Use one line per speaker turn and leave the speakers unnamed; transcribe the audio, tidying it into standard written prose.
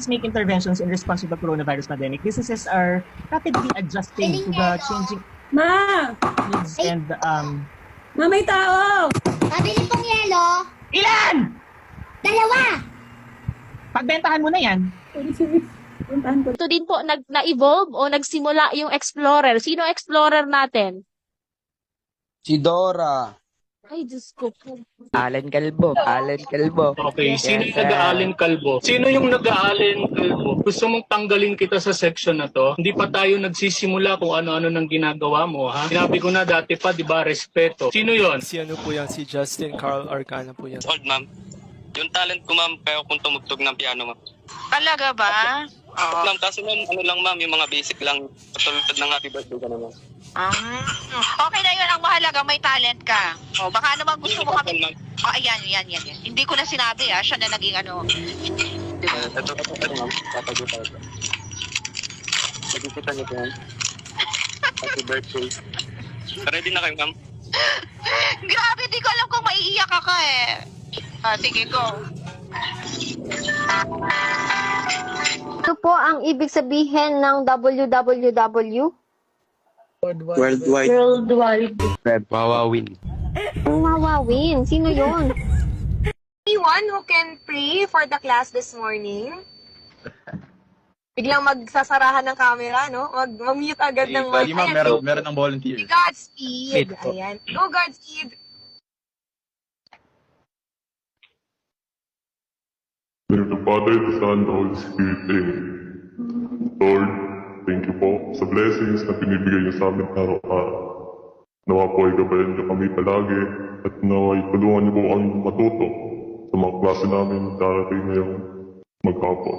make interventions in response to the coronavirus pandemic. Businesses are rapidly adjusting to the changing
Ma!
needs and
Ma, may tao!
Pabili pong yelo.
ilan?
Dalawa.
Pagbentahan mo na yan.
Sorry. Puntahan ko.
Ito din po, na-evolve o nagsimula yung Explorer. Sino Explorer natin?
Si Dora.
Ay, Diyos ko po.
Alan Calvo.
Okay, sino yung
Yes,
nag-aalin kalbo? Sino yung nag-aalin kalbo? Gusto mong tanggalin kita sa section na to? Hindi pa tayo nagsisimula kung ano-ano nang ginagawa mo, ha? Sinabi ko na dati pa, di ba, respeto. Sino yon?
Si ano po yan, si Justin Carl Arcana po yan.
Old ma'am. Yung talent ko ma'am, kaya kung tumugtog ng piano ma'am.
Talaga ba? Oo.
Ma'am, kaso ma'am, ano lang ma'am, yung mga basic lang, katulad ng happy birthday ka naman.
Okay na yun. Ang mahalaga, may talent ka. O, baka naman gusto mo kami...
Ma'am.
Oh, ayan. Hindi ko na sinabi, Siya na naging ano...
Ito ma'am, papagutan ko. Nagkikita niyo po yan. Happy birthday. Ready na kayo ma'am?
Grabe, di ko alam kung maiiyak ka eh. Sige, go.
Ito po ang ibig sabihin ng www.
Worldwide.
Worldwide.
Wawawin.
Ang wawawin. Sino yon?
Anyone who can pray for the class this morning? Biglang magsasarahan ng camera, no? Mag-mute agad ng
Di ma'am, meron ng volunteer.
Godspeed. Ayan. Go Godspeed.
In the name of the Father, the Son, the Holy Spirit, Amen. Lord, thank you po sa blessings na pinibigay niyo sa amin araw-araw. Nawa po ay gabayan niyo kami palagi at nawa ay tulungan niyo po kami matuto sa mga klase namin darating ngayong maghapon.